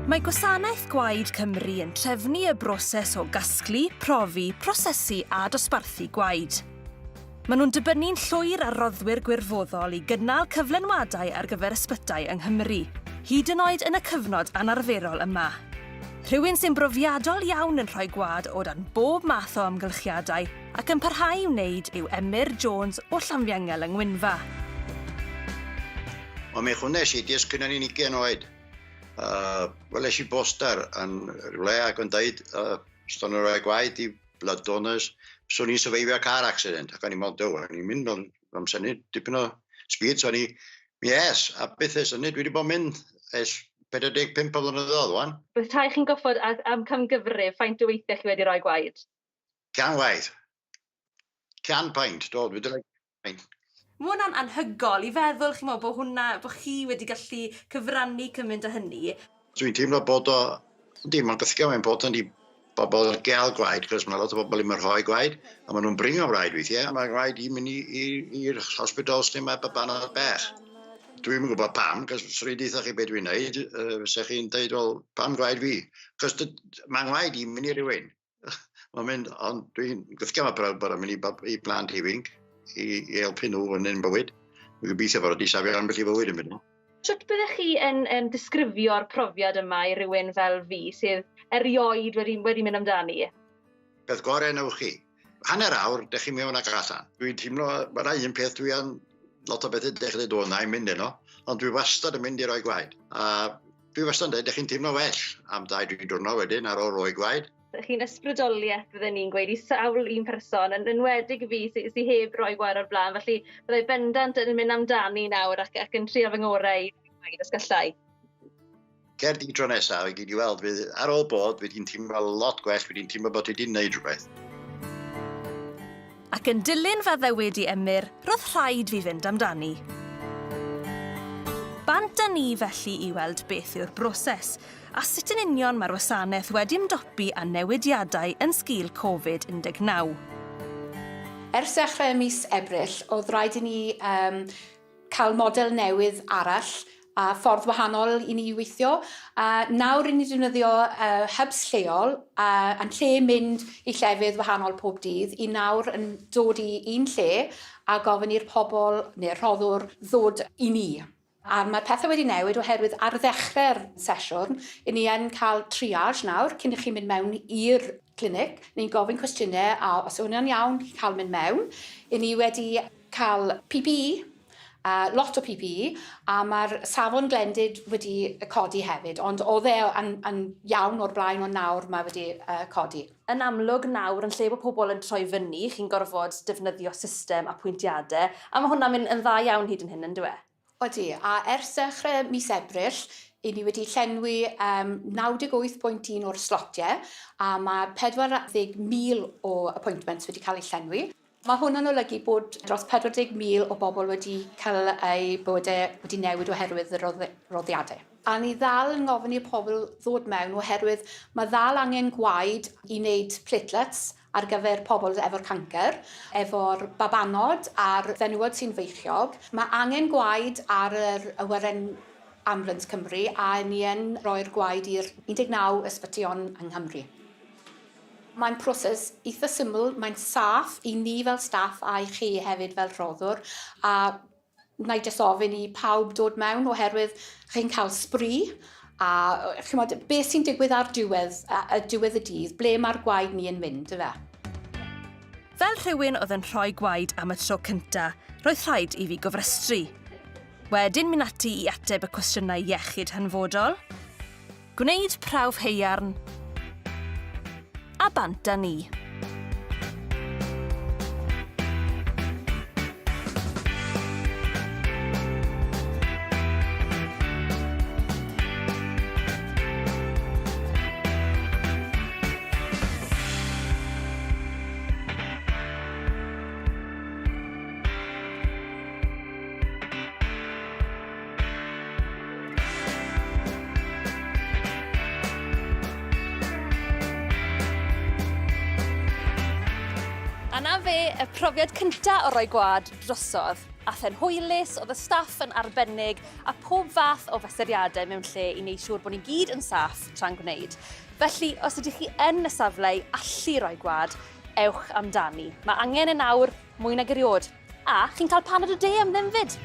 Mae Gwasanaeth Gwaed Cymru yn trefnu y broses o gasglu, profi, prosesu a dosbarthu gwaed. Maen nhw'n dibynnu'n llwyr ar roddwyr gwirfoddol i gynnal cyflenwadau ar gyfer ysbytau yng Nghymru, hyd yn oed yn y cyfnod anarferol yma. Rhywun sy'n brofiadol iawn yn rhoi gwad o dan bob math o amgylchiadau ac yn parhau i wneud yw Emyr Jones o Llanfiangel yng Ngwynfa. Mae chwnes i dies cyn yn 20 oed. Wel, eisiau boster yn rhywle ac yn dweud stôn yn rhoi gwaed i blood donors. So ni'n sefeifio car accident ac o'n i'n meddwl, o'n i'n mynd am syni dipyn o speed. So o'n i, yes, a beth ys yna, dwi wedi bod mynd ers 45 blynyddoedd wan. Bydd tai chi'n goffod am camgyfrif faint o weithiau chi wedi rhoi gwaed? 100 waith. 100 pint, do, dwi wedi rhoi pint. Mae hwnna'n anhygol i feddwl chi'n meddwl bod chi wedi gallu cyfrannu cymaint â hynny. Dwi'n teimlo bod o, mae'n gythio mae'n bod yn bobl gael gwaed, cos mae lot o bobl yn rhoi gwaed, a maen nhw'n bringo gwaed weithiau, a mae gwaed i'n mynd i'r hospitals lle mae babanod bech. Dwi'n yn gwybod pam, cos os rydych chi beth dwi'n neud, fysa chi'n dweud, wel, pam gwaed fi? Cos mae gwaed i'n mynd i rywun. Mae'n mynd, ond dwi'n gythio mae brawd bod yn mynd i blant ifanc, i helpu nhw yn un bywyd. Dwi'n gobeithio bod wedi safio ambell i bywyd yn mynd. Sut byddech chi yn disgrifio'r profiad yma i rywun fel fi sydd erioed wedi mynd amdani? Beth gorau newch chi. Hanner awr, dech chi mewn ac allan. Dwi'n teimlo, mae'n un peth dwi yn lot o bethau dechrau dod yna i'n mynd yno, ond dwi wastad yn mynd i roi gwaed. A dwi wastad yn dweud, dech chi'n teimlo well am 2-3 diwrnod wedyn ar ôl roi gwaed. Chi'n ysbrydoliaeth fydden ni'n gweud i sawl un person, yn enwedig fi sydd heb roi gwaed o'r blaen, felly byddai bendant yn mynd amdani nawr ac yn trio fy ngorau i gwaed os gallai. Cer di tro nesaf, i gyd i weld, ar ôl bod, wedi'n teimlo lot gwell, wedi'n teimlo bod wedi'n neud rhywbeth. Ac yn dilyn feddewid i Emyr, roedd rhaid fi fynd amdani. Bant â ni felly i weld beth yw'r broses, a sut yn union mae'r wasanaeth wedi ymdopi â newidiadau yn sgil Covid-19. Ers dechrau mis Ebrill, oedd rhaid i ni cael model newydd arall a ffordd wahanol i ni weithio. Nawr i ni defnyddio hubs lleol, yn lle mynd i llefydd wahanol pob dydd, i nawr yn dod i un lle a gofyn i'r pobl neu'r rhoddwr ddod i ni. A mae'r pethau wedi newid oherwydd ar ddechrau'r sesiwn, i ni yn cael triage nawr cyn i chi mynd mewn i'r clinic. Ni'n gofyn cwestiynau a os hwnna'n iawn i cael mynd mewn. I ni wedi cael PPE, lot o PPE, a mae'r safon glendid wedi codi hefyd, ond oedd e yn iawn o'r blaen, ond nawr mae wedi codi. Yn amlwg nawr, yn lle bod pobl yn troi fyny, chi'n gorfod defnyddio system a pwyntiadau, a mae hwnna'n mynd yn dda iawn hyd yn hyn, yn dwi? Odi, a ers dechrau mis Ebrill, i ni wedi llenwi 98.1 o'r slotiau, a mae 40,000 o appointments wedi cael eu llenwi. Mae hwnna'n olygu bod dros 40,000 o bobl wedi cael eu bywydau wedi newid oherwydd y roddiadau. A ni ddal yn gofyn i'r pobl ddod mewn oherwydd mae ddal angen gwaed i wneud platelets ar gyfer pobl efo'r cancer, efo'r babanod a'r fenywod sy'n feichiog. Mae angen gwaed ar yr awyren Ambulance Cymru a ni yn rhoi'r gwaed i'r 19 ysbytïon yng Nghymru. Mae'n proses eitha syml, mae'n saff i ni fel staff a i chi hefyd fel rhoddwr. A na i jyst ofyn i pawb dod mewn oherwydd chi'n cael spree. A beth sy'n digwydd ar diwedd y dydd, ble mae'r gwaed ni yn mynd, yfe? Fel rhywun oedd yn rhoi gwaed am y tro cyntaf, roedd rhaid i fi gofrestru. Wedyn mynd ati i ateb y cwestiynau iechyd hanfodol, gwneud prawf haearn, a bant â ni. A na fe, y profiad cyntaf o roi gwad drosodd. Ath e'n hwylus, oedd y staff yn arbennig, a pob fath o fesuriadau mewn lle i wneud siŵr bod ni gyd yn saff tra'n gwneud. Felly, os ydych chi yn y safle i allu rhoi gwad, ewch amdani. Mae angen yn awr mwy nag eriod. A chi'n cael paned y de am ddim fyd.